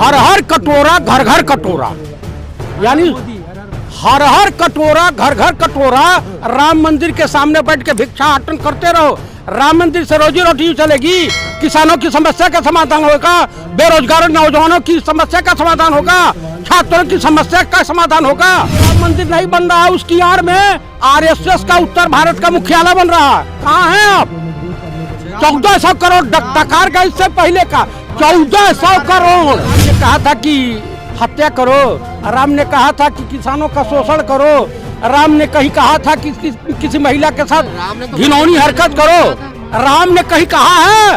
हर हर कटोरा घर घर कटोरा, यानी हर हर कटोरा घर घर कटोरा। राम मंदिर के सामने बैठ के भिक्षाटन करते रहो। राम मंदिर से रोजी रोटी चलेगी, किसानों की समस्या का समाधान होगा, बेरोजगार नौजवानों की समस्या का समाधान होगा, छात्रों की समस्या का समाधान होगा। राम मंदिर नहीं बन रहा है, उसकी आड़ में आरएसएस का उत्तर भारत का मुख्यालय बन रहा है। कहाँ है आप? 1400 करोड़ डकार का, इससे पहले का 1400 करोड़। ने कहा था कि हत्या करो, राम ने कहा था कि किसानों का शोषण करो, राम ने कहीं कहा था कि किसी महिला के साथ घिनौनी हरकत करो। राम ने कहीं कहा है?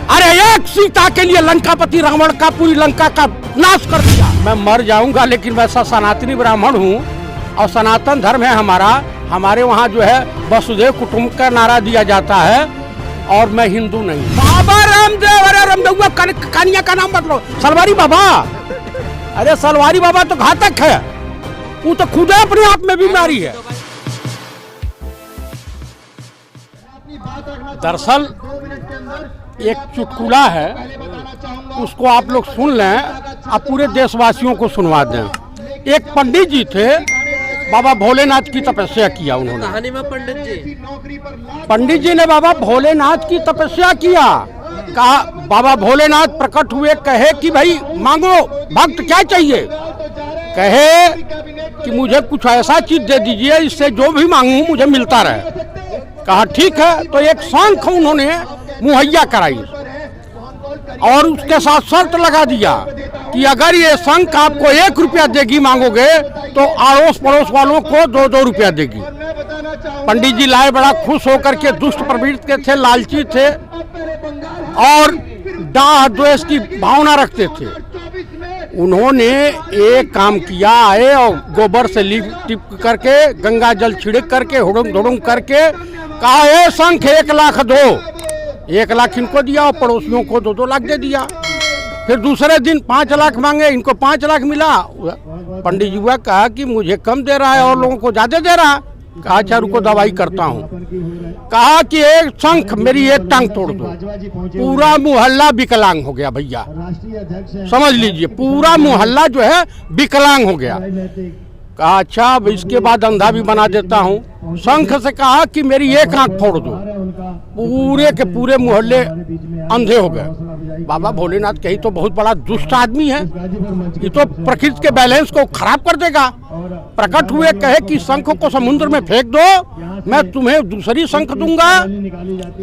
अरे एक सीता के लिए लंकापति रावण का पूरी लंका का नाश कर दिया। मैं मर जाऊंगा, लेकिन वैसा सनातनी ब्राह्मण हूँ और सनातन धर्म है हमारा। हमारे वहाँ जो है वसुदेव कुटुंब का नारा दिया जाता है और मैं हिंदू नहीं। बाबा रामदेव, अरे रामदेव कन्या का नाम बदलो, सलवारी बाबा। अरे सलवारी बाबा तो घातक है, वो तो खुद अपने आप में बीमारी है। दरअसल एक चुटकुला है, उसको आप लोग सुन लें, आप पूरे देशवासियों को सुनवा दें। एक पंडित जी थे, बाबा भोलेनाथ की तपस्या किया उन्होंने। कहानी में पंडित जी ने बाबा भोलेनाथ की तपस्या किया। कहा बाबा भोलेनाथ प्रकट हुए, कहे कि भाई मांगो, भक्त क्या चाहिए? कहे कि मुझे कुछ ऐसा चीज दे दीजिए, इससे जो भी मांगू मुझे मिलता रहे। कहा ठीक है। तो एक शंख उन्होंने मुहैया कराई और उसके साथ शर्त लगा दिया कि अगर ये शंख आपको 1 रुपया देगी मांगोगे तो अड़ोस पड़ोस वालों को 2-2 रुपया देगी। पंडित जी लाए, बड़ा खुश होकर के, दुष्ट प्रवृत्ति के थे, लालची थे और डाह द्वेष की भावना रखते थे। उन्होंने एक काम किया, आए और गोबर से टिप करके, गंगा जल छिड़क करके, हुड़ुंग धुड़ुंग करके कहा, ए शंख 1 लाख दो। 1 लाख इनको दिया और पड़ोसियों को 2-2 लाख दे दिया। फिर दूसरे दिन 5 लाख मांगे, इनको 5 लाख मिला। पंडित जी हुआ, कहा कि मुझे कम दे रहा है और लोगों को ज्यादा दे रहा है। कहा अच्छा रुको, दवाई करता हूँ। कहा कि एक शंख मेरी एक टांग तोड़ दो। पूरा मोहल्ला विकलांग हो गया भैया, समझ लीजिए, पूरा मोहल्ला जो है विकलांग हो गया। कहा अच्छा अब इसके बाद अंधा भी बना देता हूँ। शंख से कहा कि मेरी एक आंख फोड़ दो। पूरे के पूरे मोहल्ले अंधे हो गए। बाबा भोलेनाथ कही तो बहुत बड़ा दुष्ट आदमी है, ये तो प्रकृति के बैलेंस को खराब कर देगा। प्रकट हुए, कहे कि शंख को समुद्र में फेंक दो, मैं तुम्हें दूसरी शंख दूंगा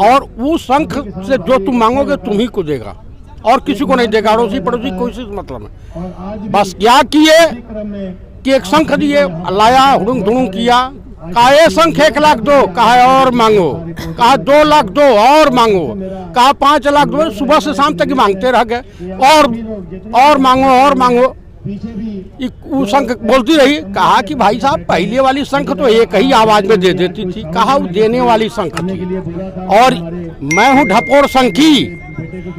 और उस शंख से जो तुम मांगोगे तुम ही को देगा और किसी को नहीं देगा, अड़ोसी पड़ोसी कोई से मतलब है। बस क्या किए कि एक शंख दिए, लाया, हुड़ुंग धुड़ुंग किया। कहा ये शंख 1 लाख दो, कहा और मांगो। कहा 2 लाख दो और मांगो। कहा 5 लाख दो। सुबह से शाम तक मांगते रह गए और मांगो और मांगो। वो शंख बोलती रही। कहा कि भाई साहब पहले वाली शंख तो एक ही आवाज में दे देती थी। कहा वो देने वाली शंख थी और मैं हूँ ढपोर शंखी।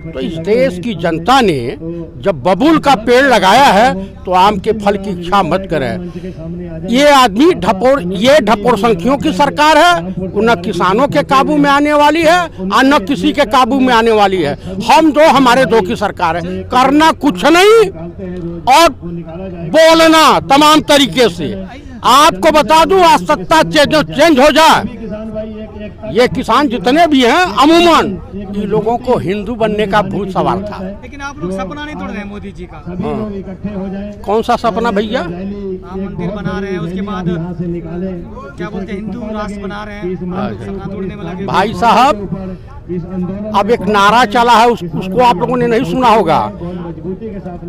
तो इस देश की जनता ने जब बबूल का पेड़ लगाया है तो आम के फल की इच्छा मत करे। ये आदमी ढपोर, ये ढपोर संखियों की सरकार है, न किसानों के काबू में आने वाली है और न किसी के काबू में आने वाली है। हम दो, हमारे दो की सरकार है। करना कुछ नहीं और बोलना तमाम तरीके से। आपको बता दूं, आज सत्ता चेंज हो जाए, ये किसान जितने भी हैं अमूमन इन लोगों को हिंदू बनने का भूत सवार था। लेकिन आप लोग सपना नहीं तोड़ रहे हैं मोदी जी का। हाँ। कौन सा सपना भैया? राम मंदिर बना रहे हैं, उसके बाद क्या बोलते हैं हिंदू राष्ट्र बना रहे हैं, सपना तोड़ने में लगे। भाई साहब अब एक नारा चला है, उसको आप लोगों ने नहीं सुना होगा।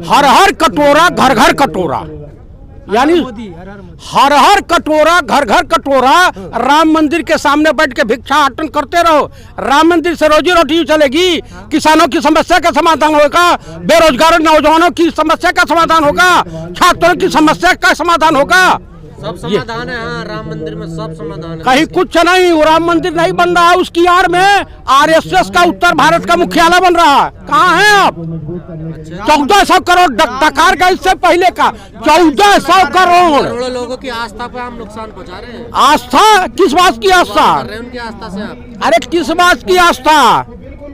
हर हर कटोरा घर घर कटोरा, यानी हर हर कटोरा घर घर कटोरा। राम मंदिर के सामने बैठ के भिक्षाटन करते रहो। राम मंदिर से रोजी रोटी चलेगी, किसानों की समस्या का समाधान होगा, बेरोजगार नौजवानों की समस्या का समाधान होगा, छात्रों की समस्या का समाधान होगा। सब समाधान है। हाँ, राम मंदिर में सब समाधान है। कहीं कुछ नहीं, वो राम मंदिर नहीं बन रहा है, उसकी आड़ में आरएसएस का उत्तर भारत का मुख्यालय बन रहा है। कहाँ हैं आप? 1400 करोड़ डकार का, इससे पहले का 1400 करोड़। लोगों की आस्था पे हम नुकसान पहुंचा रहे हैं। आस्था? किस बात की आस्था? उनकी आस्था से आप। अरे किस बात की आस्था?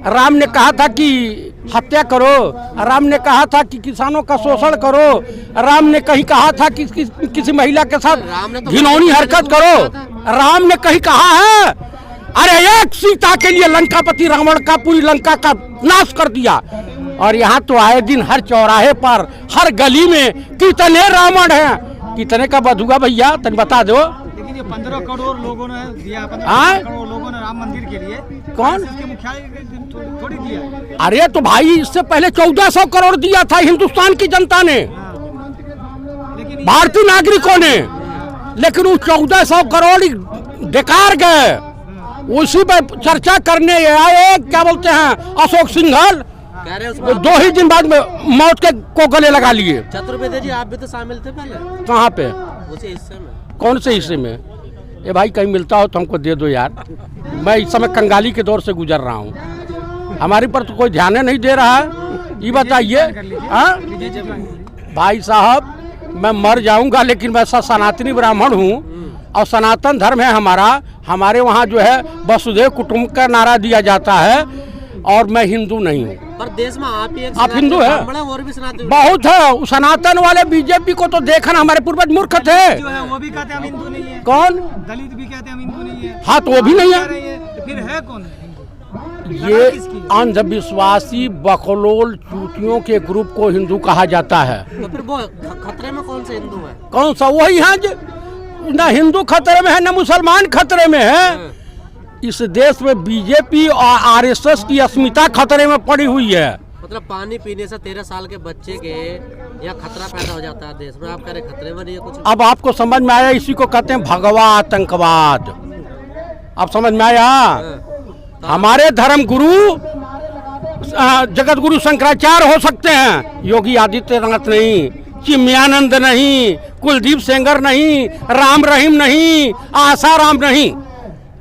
राम ने कहा था कि हत्या करो, राम ने कहा था कि किसानों का शोषण करो, राम ने कहीं कहा था कि किसी महिला के साथ घिनौनी हरकत करो, राम ने कहीं कहा है? अरे एक सीता के लिए लंकापति रावण का पूरी लंका का नाश कर दिया। और यहाँ तो आए दिन हर चौराहे पर, हर गली में कितने रावण हैं, कितने का वध हुआ भैया, तन बता दो। लेकिन ये 15 करोड़ लोगों ने दिया, 15 करोड़ लोगों ने राम मंदिर के लिए, कौन इसके मुख्यालय थोड़ी दिया। अरे तो भाई इससे पहले 1400 करोड़ दिया था हिंदुस्तान की जनता ने, भारतीय नागरिकों ने, लेकिन वो 1400 करोड़ बेकार गए। उसी पर चर्चा करने आए, क्या बोलते हैं, अशोक सिंघल, 2 ही दिन बाद में मौत के को गले लगा लिए। चतुर्वेदी जी आप भी तो शामिल थे पहले। कहाँ पे? उसी हिस्से में। कौन से हिस्से में? ये भाई कहीं मिलता हो तो हमको दे दो यार, मैं इस समय कंगाली के दौर से गुजर रहा हूँ, हमारे पर तो कोई ध्यान नहीं दे रहा है। ये बताइए भाई साहब, मैं मर जाऊंगा लेकिन मैं सनातनी ब्राह्मण हूँ और सनातन धर्म है हमारा। हमारे वहाँ जो है वसुधैव कुटुंब का नारा दिया जाता है और मैं हिंदू नहीं हूँ। पर देश में आप ही एक आप हिंदू है, और भी सनातन बहुत है। सनातन वाले बीजेपी को तो देखना, हमारे पूर्वज मूर्ख थे। जो है वो भी कहते हैं हम हिंदू नहीं है। कौन? दलित भी कहते हैं हम हिंदू नहीं है। हाँ तो वो भी नहीं है। तो फिर है कौन? ये अंधविश्वासी बकलोल चूतियों के ग्रुप को हिंदू कहा जाता है। तो फिर वो खतरे में कौन से हिंदू है? कौन सा? वही है जो ना हिंदू खतरे में है ना मुसलमान खतरे में है। इस देश में बीजेपी और आरएसएस की अस्मिता खतरे में पड़ी हुई है। मतलब पानी पीने से 13 साल के बच्चे के या खतरा पैदा हो जाता है देश में, आप कह रहे खतरे में नहीं है कुछ? अब आपको समझ में आया, इसी को कहते हैं भगवा आतंकवाद। अब समझ में आया? हमारे धर्म गुरु जगत गुरु शंकराचार्य हो सकते हैं, योगी आदित्यनाथ नहीं, चिन्मयानंद नहीं, कुलदीप सेंगर नहीं, राम रहीम नहीं, आसाराम नहीं।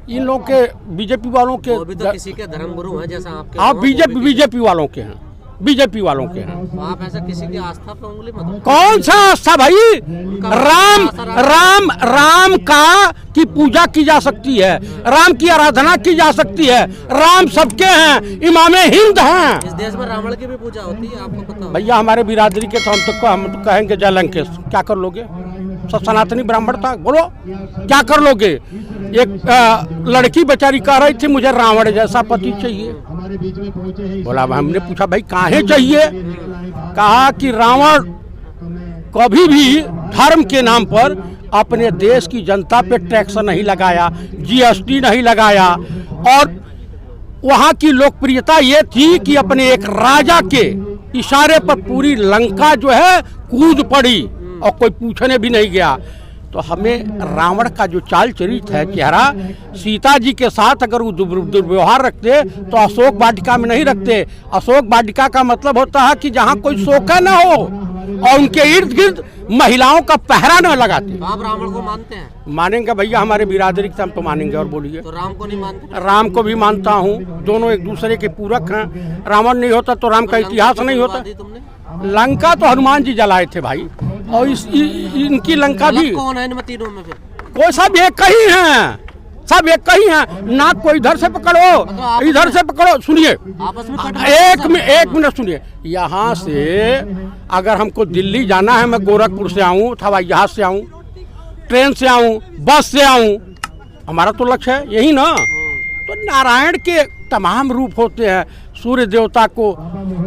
इन लोग के बीजेपी वालों के वो भी तो किसी के धर्म गुरु हैं जैसा आपके। आप बीजेपी वालों के हैं, बीजेपी वालों के हैं। तो आप ऐसा किसी की आस्था पे उंगली मत। कौन सा आस्था भाई? राम का की पूजा की जा सकती है, राम की आराधना की जा सकती है। राम सबके हैं, इमामे हिंद हैं। इस देश में रावण की भी पूजा होती है, आपको पता? भैया हमारे बिरादरी के तो हम तो कहेंगे जय लंकेश, क्या कर लोगे? सब सनातनी ब्राह्मण था, बोलो क्या कर लोगे? एक लड़की बेचारी कह रही थी मुझे रावण जैसा पति चाहिए। बोला, हमने पूछा भाई काहे चाहिए? कहा कि रावण कभी भी धर्म के नाम पर अपने देश की जनता पे टैक्स नहीं लगाया, जीएसटी नहीं लगाया, और वहाँ की लोकप्रियता ये थी कि अपने एक राजा के इशारे पर पूरी लंका जो है कूद पड़ी और कोई पूछने भी नहीं गया। तो हमें रावण का जो चाल चरित्र है, चेहरा, सीता जी के साथ अगर वो दुर्व्यवहार रखते तो अशोक वाटिका में नहीं रखते। अशोक वाटिका का मतलब होता है कि जहाँ कोई शोका न हो और उनके इर्द गिर्द महिलाओं का पहरा न लगाते। तो आप रावण को मानते हैं? मानेंगे भैया, हमारे बिरादरी के हम तो मानेंगे। और बोलिए। तो राम को नहीं मानते? राम को भी मानता हूँ, दोनों एक दूसरे के पूरक हैं। रावण नहीं होता तो राम का इतिहास नहीं होता। लंका तो हनुमान जी जलाए थे भाई, और इनकी लंका भी। कौन है इन तीनों में फिर? कोई सब एक ही हैं, सब एक ही हैं। नाक को इधर से पकड़ो, इधर से पकड़ो। सुनिए, आपस में एक मिनट सुनिए। यहाँ से अगर हमको दिल्ली जाना है, मैं गोरखपुर से आऊँ, हवाई जहाज से आऊँ, ट्रेन से आऊँ, बस से आऊँ, हमारा तो लक्ष्य है यही ना। तो नारायण के तमाम रूप होते हैं। सूर्य देवता को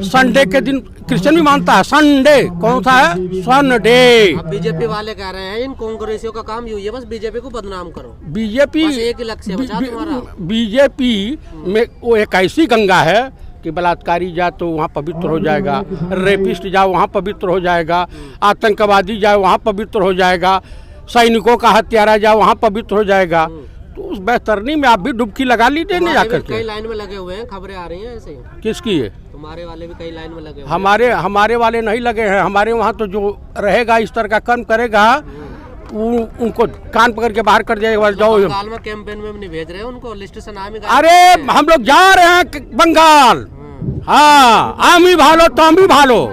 संडे के दिन क्रिश्चियन भी मानता है। संडे कौन सा है? संडे। बीजेपी वाले कह रहे हैं इन कांग्रेसियों का काम यही है, बस बीजेपी को बदनाम करो। बीजेपी एक लक्ष्य बचा तुम्हारा। बीजेपी में वो एक ऐसी गंगा है कि बलात्कारी जाए तो वहाँ पवित्र हो जाएगा, रेपिस्ट जाए वहाँ पवित्र हो जाएगा, आतंकवादी जाए वहाँ पवित्र हो जाएगा, सैनिकों का हत्यारा जाए वहाँ पवित्र हो जाएगा। तो उस बेहतरनी में आप भी डुबकी लगा लीजिए नहीं जाकर के। कई लाइन में लगे हुए हैं, खबरें आ रही हैं ऐसे ही। किसकी है? तुम्हारे वाले भी कई लाइन में लगे हुए हैं। हमारे वाले नहीं लगे हैं। हमारे वहाँ तो जो रहेगा इस तरह का कर्म करेगा उनको कान पकड़ के बाहर कर जाएगा। जाओ बंगाल में कैंपेन में नहीं भेज रहे हैं उनको, लिस्ट से नाम ही। अरे हम लोग जा रहे हैं बंगाल। हाँ, आम ही भालो तो हम भी भालो।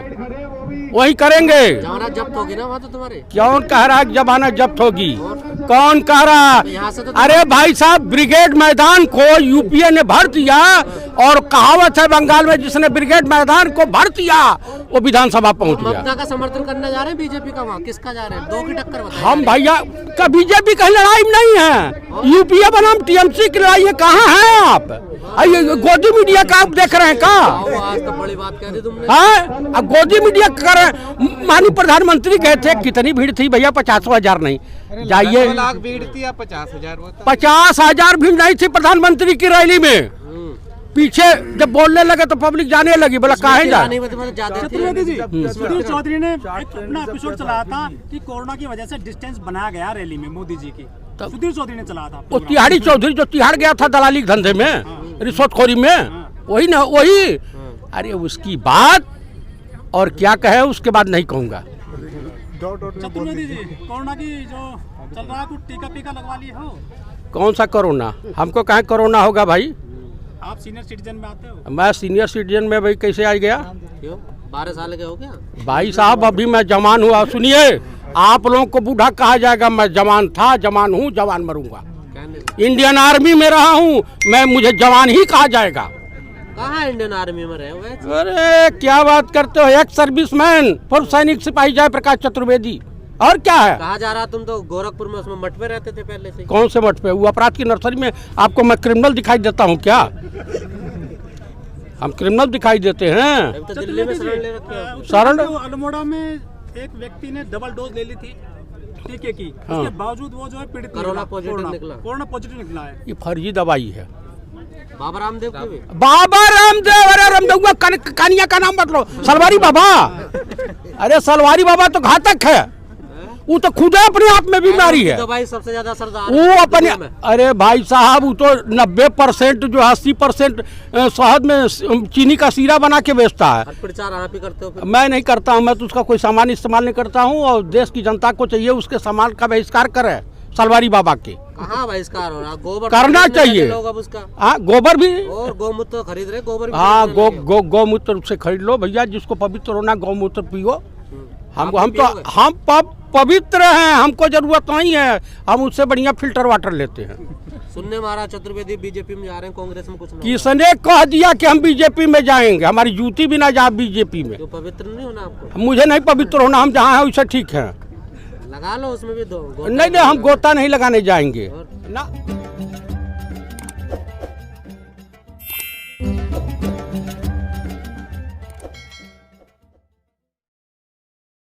वही करेंगे। जमानत जब्त होगी ना वहाँ तो तुम्हारे। कौन कह रहा है जमानत जब्त होगी? कौन कह यहाँ रहा? से तो अरे भाई साहब, ब्रिगेड मैदान को यूपीए ने भर दिया, और कहावत है बंगाल में, जिसने ब्रिगेड मैदान को भर दिया वो विधानसभा पहुंच गया। ममता का समर्थन करने जा रहे हैं बीजेपी का, वहाँ किसका जा रहे हैं? दो की टक्कर बताइए। हम भैया का बीजेपी का लड़ाई में नहीं है, यूपीए बनाम टीएमसी की लड़ाई है। कहाँ हैं आप? गोदी मीडिया का आप देख रहे हैं का? आज तो बड़ी बात कह दी तुमने। हाँ, अब गोदी मीडिया कर रहे हैं। माननीय प्रधानमंत्री गए थे, कितनी भीड़ थी भैया? 50,000 नहीं, जाइए 1,00,000 भीड़ थी या 50,000? 50,000 भीड़ नहीं थी प्रधानमंत्री की रैली में। पीछे जब बोलने लगे तो पब्लिक जाने लगी, बोला कहाँ जा? चतुर्वेदी जी, सुधीर चौधरी ने एक अपना एपिसोड चलाया था कि कोरोना की वजह से डिस्टेंस बनाया गया रैली में मोदी जी की। सुधीर चौधरी ने चलाया था वो तिहाड़ी चौधरी जो तिहाड़ गया था दलाली के धंधे में, रिश्वतखोरी में, वही ना वही। अरे उसकी बात और क्या कहे उसके बाद नहीं कहूँगा। चतुर्वेदी जी, कोरोना की जो चल रहा है, कुछ टीका पीका लगवा लिए हो? कौन सा कोरोना? हमको कहाँ कोरोना होगा भाई? आप सीनियर सिटीजन में आते हो? मैं सीनियर सिटीजन में भाई कैसे आ गया? क्यों? 12 साल के हो गया भाई साहब, अभी मैं जवान हुआ। सुनिए, आप लोगों को बूढ़ा कहा जाएगा, मैं जवान था, जवान हूँ, जवान मरूंगा। इंडियन आर्मी में रहा हूँ मैं, मुझे जवान ही कहा जाएगा। कहाँ इंडियन आर्मी में रहे हुए? अरे क्या बात करते हो? एक सर्विसमैन, पूर्व सैनिक सिपाही जयप्रकाश चतुर्वेदी। और क्या है? कहाँ जा रहा? तुम तो गोरखपुर में उसमें मठ पे रहते थे पहले से। कौन से मठ पे? वो अपराध की नर्सरी में। आपको मैं क्रिमिनल दिखाई देता हूँ क्या? हम क्रिमिनल दिखाई देते हैं? अभी तो दिल्ली में शरण ले रखे हो। शरण? अल्मोड़ा में एक व्यक्ति ने डबल डोज ले ली थी टीके की, हाँ। उसके बावजूद वो जो है पीड़ित कोरोना पॉजिटिव निकला। कोरोना पॉजिटिव निकला है। ये फर्जी दवाई है। बाबा रामदेव की भी? बाबा रामदेव? अरे रामदेव कानिया का नाम मतलब सलवारी बाबा। अरे सलवारी बाबा तो घातक है, वो तो खुद अपने आप में बीमारी है। दवाई सबसे ज्यादा असरदार वो अपने, अरे भाई साहब, वो तो 90% जो 80% शहद में चीनी का सीरा बना के बेचता है। प्रचार आप ही करते हो फिर? मैं नहीं करता हूँ, मैं तो उसका कोई सामान इस्तेमाल नहीं करता हूँ, और देश की जनता को चाहिए उसके सामान का बहिष्कार करे सलवारी बाबा के। कहाँ बहिष्कार हो रहा? गोबर करना चाहिए लोग अब उसका। हाँ, गोबर भी, और गौमूत्र तो खरीद रहे, गोबर भी हाँ, खरीदने लगे। गौमूत्र से खरीद लो भैया, जिसको पवित्र होना गौमूत्र पियो। हम आप भी पियोगे? हम पवित्र हैं, हमको जरूरत नहीं है, हम उससे बढ़िया फिल्टर वाटर लेते हैं। सुनने महाराज चतुर्वेदी बीजेपी में जा रहे हैं, कांग्रेस में कुछ नहीं। किसने कह दिया कि हम बीजेपी में जाएंगे? हमारी जूती भी ना जा बीजेपी में। तो पवित्र नहीं होना आपको? मुझे नहीं पवित्र होना, हम जहाँ हैं वैसे ठीक है। लगा लो उसमें भी दो। नहीं, हम गोता नहीं लगाने जाएंगे और? ना।